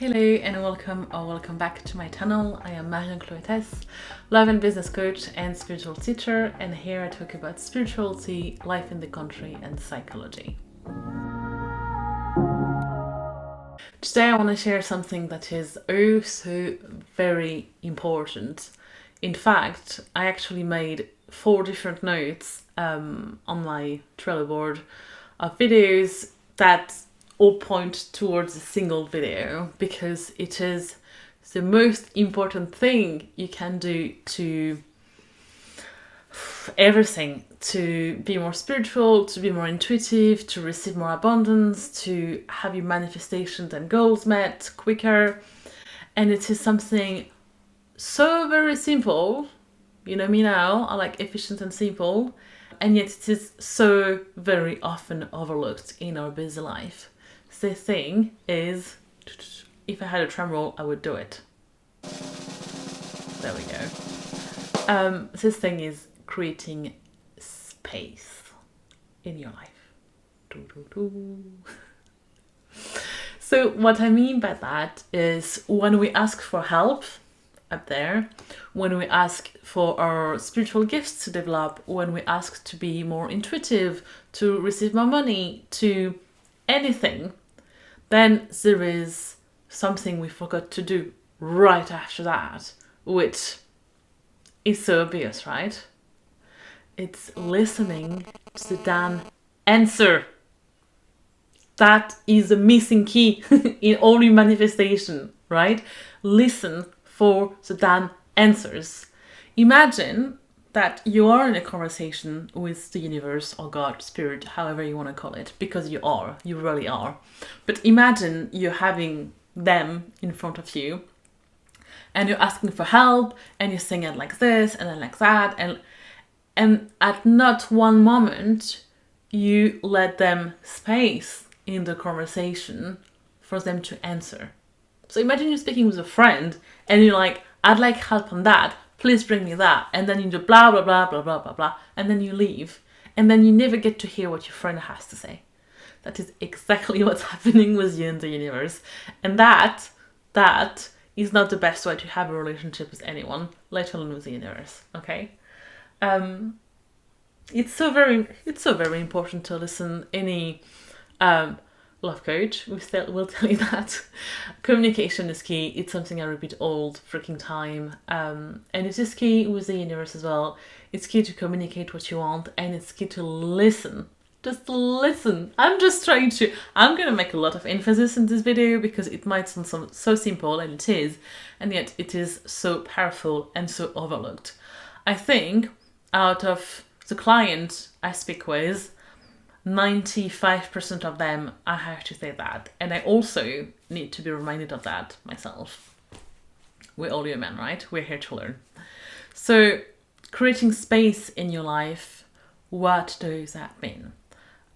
Hello and welcome back to my channel. I am Marion Cloetes, love and business coach and spiritual teacher, and here I talk about spirituality, life in the country and psychology. Today I want to share something that is also very important. In fact, I actually made 4 different notes on my Trello board of videos that all point towards a single video, because it is the most important thing you can do to everything, to be more spiritual, to be more intuitive, to receive more abundance, to have your manifestations and goals met quicker. And it is something so very simple. You know me now, I like efficient and simple, and yet it is so very often overlooked in our busy life. The thing is, if I had a drum roll, I would do it. There we go. This thing is creating space in your life. So what I mean by that is, when we ask for help up there, when we ask for our spiritual gifts to develop, when we ask to be more intuitive, to receive more money, to anything, then there is something we forgot to do right after that, which is so obvious, right? It's listening to the damn answer. That is the missing key in all your manifestation, right? Listen for the damn answers. Imagine that you are in a conversation with the universe or God, spirit, however you want to call it, because you really are. But imagine you're having them in front of you and you're asking for help and you're saying it like this and then like that, and at not one moment you let them space in the conversation for them to answer. So imagine you're speaking with a friend and you're like, I'd like help on that, please bring me that. And then you do blah, blah, blah, blah, blah, blah, blah. And then you leave. And then you never get to hear what your friend has to say. That is exactly what's happening with you in the universe. And that is not the best way to have a relationship with anyone, let alone with the universe, okay? It's so very important to listen. Any love coach will tell you that communication is key. It's something I repeat all the freaking time, and it is key with the universe as well. It's key to communicate what you want, and it's key to listen. Just listen. I'm gonna make a lot of emphasis in this video because it might sound so simple, and it is, and yet it is so powerful and so overlooked. I think out of the client I speak with, 95% of them, I have to say that. And I also need to be reminded of that myself. We're all human, right? We're here to learn. So creating space in your life, what does that mean?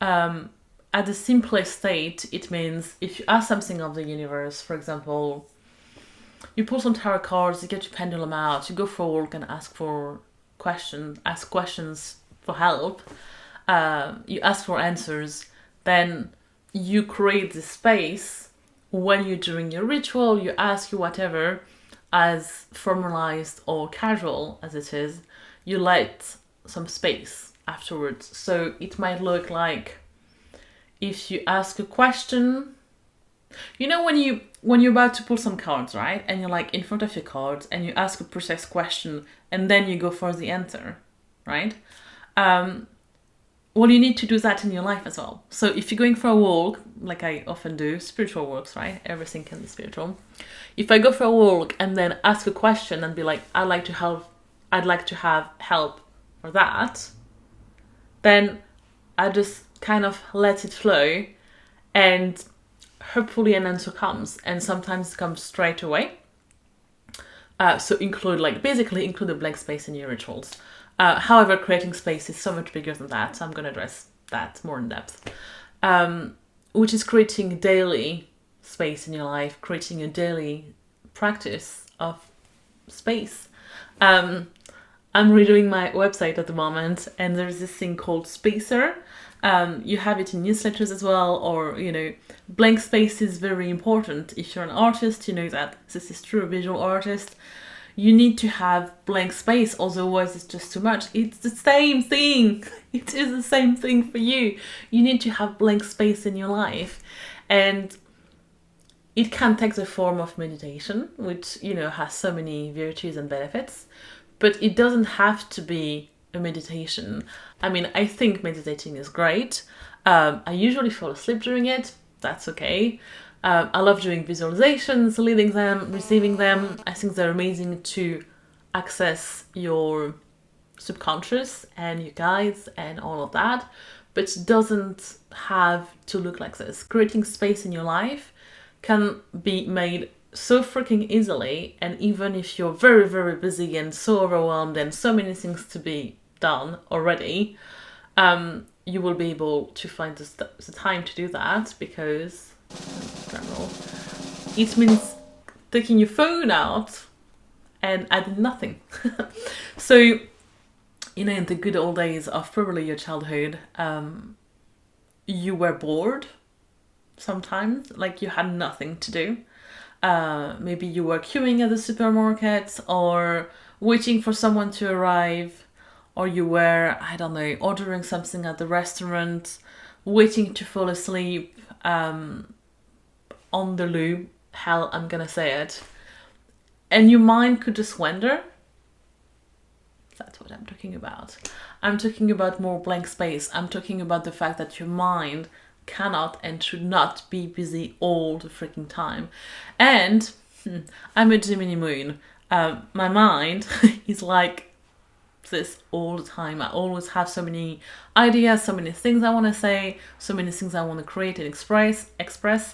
At the simplest state, it means if you ask something of the universe, for example, you pull some tarot cards, you get your pendulum out, you go for a walk and ask questions for help, you ask for answers, then you create the space. When you're doing your ritual, you ask you whatever, as formalized or casual as it is, you let some space afterwards. So it might look like, if you ask a question, you know, when you're about to pull some cards, right, and you're like in front of your cards and you ask a precise question and then you go for the answer, right? Well, you need to do that in your life as well. So if you're going for a walk, like I often do, spiritual walks, right? Everything can be spiritual. If I go for a walk and then ask a question and be like, I'd like to have help for that, then I just kind of let it flow, and hopefully an answer comes, and sometimes it comes straight away. So include a blank space in your rituals. However, creating space is so much bigger than that, so I'm going to address that more in depth, which is creating daily space in your life, creating a daily practice of space. I'm redoing my website at the moment, and there's this thing called Spacer, You have it in newsletters as well, or, blank space is very important. If you're an artist, you know that this is true, a visual artist. You need to have blank space, otherwise it's just too much. It's the same thing. It is the same thing for you. You need to have blank space in your life. And it can take the form of meditation, which, has so many virtues and benefits, but it doesn't have to be a meditation. I mean, I think meditating is great. I usually fall asleep during it. That's okay. I love doing visualizations, leading them, receiving them. I think they're amazing to access your subconscious and your guides and all of that, but it doesn't have to look like this. Creating space in your life can be made so freaking easily, and even if you're very, very busy and so overwhelmed and so many things to be done already, you will be able to find the time to do that, because it means taking your phone out and adding nothing. So, in the good old days of probably your childhood, you were bored sometimes, like you had nothing to do. Maybe you were queuing at the supermarket or waiting for someone to arrive, or you were, I don't know, ordering something at the restaurant, waiting to fall asleep, on the loo, hell, I'm gonna say it, and your mind could just wander. That's what I'm talking about. I'm talking about more blank space. I'm talking about the fact that your mind cannot and should not be busy all the freaking time. And I'm a Gemini moon. My mind is like this all the time. I always have so many ideas, so many things I want to say, so many things I want to create and express.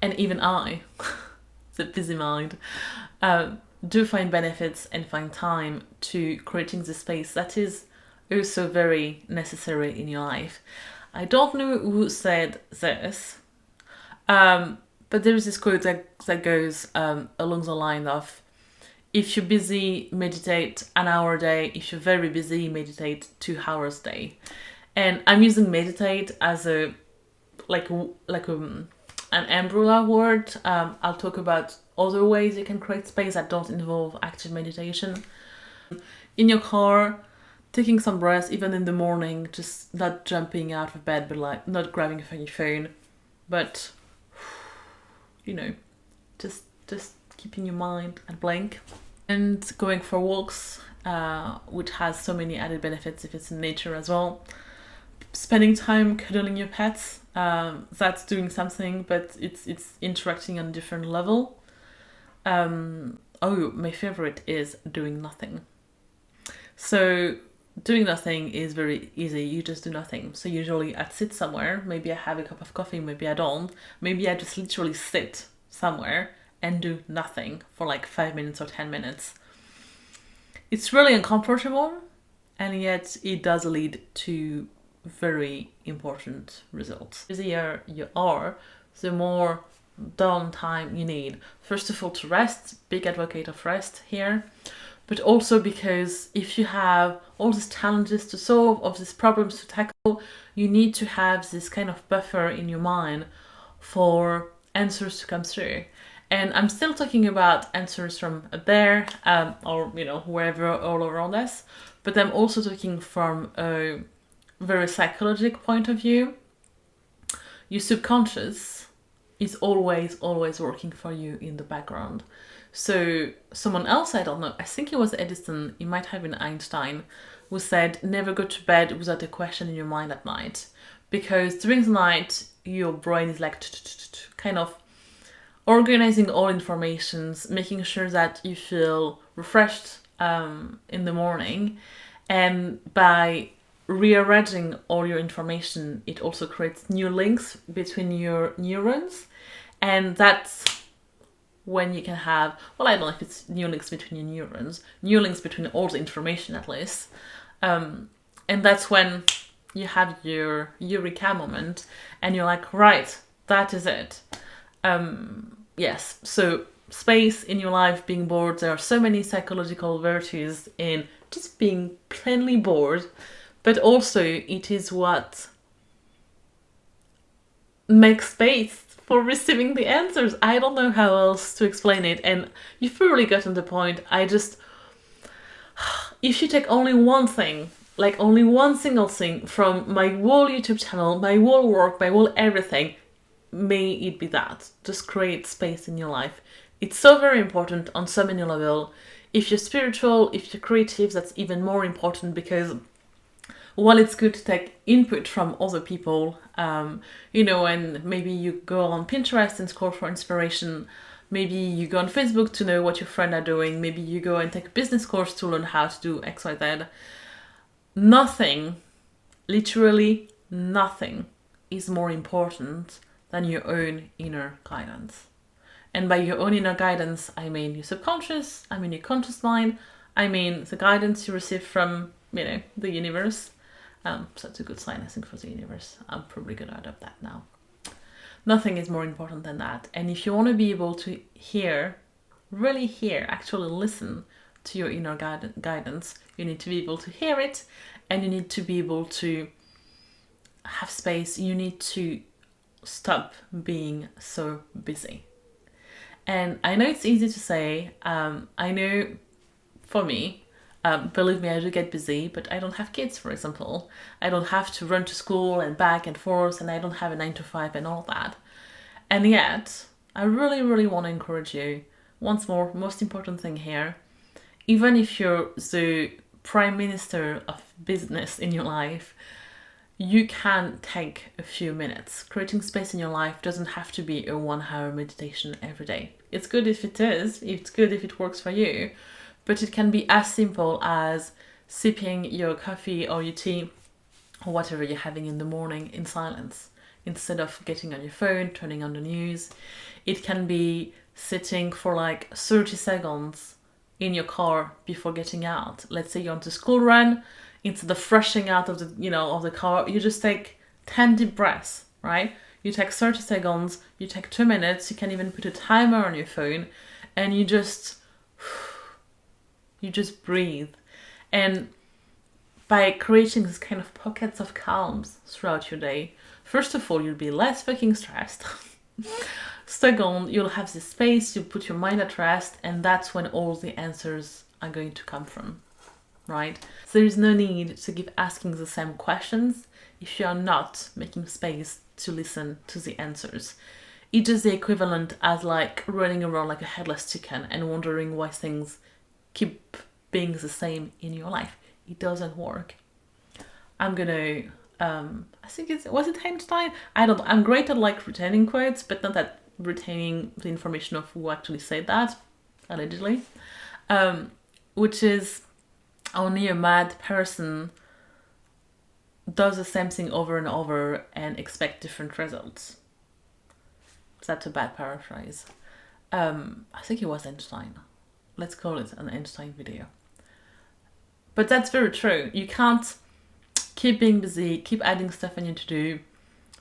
And even I, the busy mind, do find benefits and find time to creating the space that is also very necessary in your life. I don't know who said this, but there is this quote that goes along the line of, if you're busy, meditate an hour a day. If you're very busy, meditate 2 hours a day. And I'm using meditate as an umbrella word. I'll talk about other ways you can create space that don't involve active meditation. In your car, taking some breaths, even in the morning, just not jumping out of bed, but like not grabbing your phone, but just keeping your mind at blank, and going for walks, which has so many added benefits if it's in nature as well. Spending time cuddling your pets, that's doing something, but it's interacting on a different level. My favorite is doing nothing. So doing nothing is very easy. You just do nothing. So usually I'd sit somewhere, maybe I have a cup of coffee, maybe I don't, maybe I just literally sit somewhere and do nothing for like 5 minutes or 10 minutes. It's really uncomfortable, and yet it does lead to very important results. The busier you are, the more downtime you need. First of all, to rest, big advocate of rest here, but also because if you have all these challenges to solve, all these problems to tackle, you need to have this kind of buffer in your mind for answers to come through. And I'm still talking about answers from up there, or wherever all around us, but I'm also talking from a very psychological point of view. Your subconscious is always working for you in the background. So someone else, I don't know, I think it was Edison, it might have been Einstein, who said never go to bed without a question in your mind at night, because during the night your brain is like kind of organizing all informations, making sure that you feel refreshed in the morning, and by rearranging all your information, it also creates new links between your neurons, and that's when you can have, well, I don't know if it's new links between your neurons, new links between all the information at least, and that's when you have your eureka moment, and you're like, right, that is it. Yes, so space in your life, being bored, there are so many psychological virtues in just being plainly bored, but also it is what makes space for receiving the answers. I don't know how else to explain it, and you've probably gotten the point. If you take only one thing, like only one single thing from my whole YouTube channel, my whole work, my whole everything, may it be that. Just create space in your life. It's so very important on so many levels. If you're spiritual, if you're creative, that's even more important, because while it's good to take input from other people, and maybe you go on Pinterest and scroll for inspiration, maybe you go on Facebook to know what your friends are doing, maybe you go and take a business course to learn how to do X, Y, Z. Nothing, literally nothing, is more important than your own inner guidance. And by your own inner guidance, I mean your subconscious, I mean your conscious mind, I mean the guidance you receive from, the universe. So that's a good sign, I think, for the universe. I'm probably going to adopt that now. Nothing is more important than that. And if you want to be able to really hear, actually listen to your inner guidance, you need to be able to hear it, and you need to be able to have space. You need to stop being so busy. And I know it's easy to say. I know for me, believe me, I do get busy, but I don't have kids, for example. I don't have to run to school and back and forth, and I don't have a 9 to 5 and all that. And yet, I really, really want to encourage you, once more, most important thing here, even if you're the prime minister of business in your life, you can take a few minutes. Creating space in your life doesn't have to be a 1-hour meditation every day. It's good if it is, it's good if it works for you, but it can be as simple as sipping your coffee or your tea or whatever you're having in the morning in silence, instead of getting on your phone, turning on the news. It can be sitting for like 30 seconds in your car before getting out. Let's say you're on the school run, instead of rushing out of the car, you just take 10 deep breaths, right? You take 30 seconds, you take 2 minutes, you can even put a timer on your phone, and you just breathe. And by creating this kind of pockets of calms throughout your day, first of all, you'll be less fucking stressed. Second, you'll have this space, you'll put your mind at rest, and that's when all the answers are going to come from, right? So there is no need to keep asking the same questions if you are not making space to listen to the answers. It is the equivalent as like running around like a headless chicken and wondering why things keep being the same in your life. It doesn't work. I'm gonna I think was it Einstein? I'm great at like retaining quotes, but not at retaining the information of who actually said that, allegedly. Which is, only a mad person does the same thing over and over and expect different results. That's a bad paraphrase. I think it was Einstein. Let's call it an Einstein video. But that's very true. You can't keep being busy, keep adding stuff on you to do.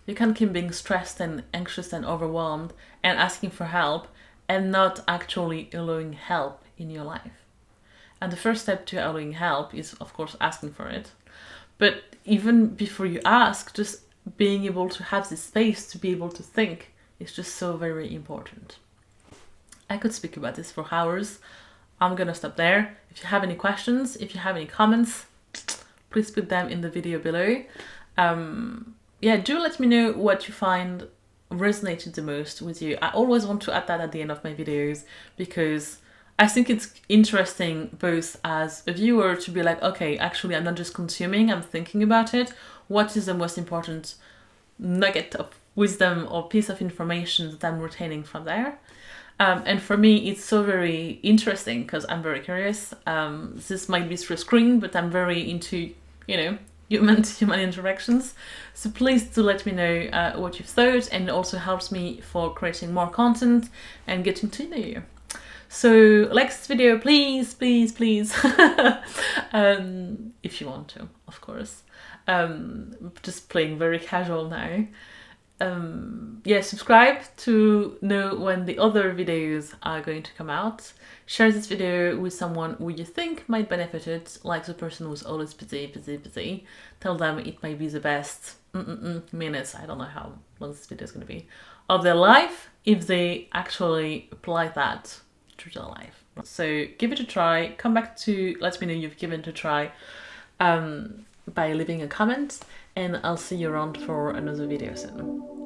You can't keep being stressed and anxious and overwhelmed and asking for help and not actually allowing help in your life. And the first step to allowing help is, of course, asking for it. But even before you ask, just being able to have this space to be able to think is just so very important. I could speak about this for hours. I'm gonna stop there. If you have any questions, if you have any comments, please put them in the video below. Do let me know what you find resonated the most with you. I always want to add that at the end of my videos, because I think it's interesting both as a viewer to be like, okay, actually I'm not just consuming, I'm thinking about it. What is the most important nugget of wisdom or piece of information that I'm retaining from there? And for me, it's so very interesting because I'm very curious. This might be through a screen, but I'm very into, human-to-human interactions. So please do let me know what you've thought, and it also helps me for creating more content and getting to know you. So like this video, please, please, please, if you want to, of course. Just playing very casual now. yeah, subscribe to know when the other videos are going to come out. Share this video with someone who you think might benefit it, like the person who's always busy. Tell them it might be the best minutes, I don't know how long this video is going to be, of their life if they actually apply that to their life. So give it a try. Come back to let me know you've given it a try by leaving a comment, and I'll see you around for another video soon.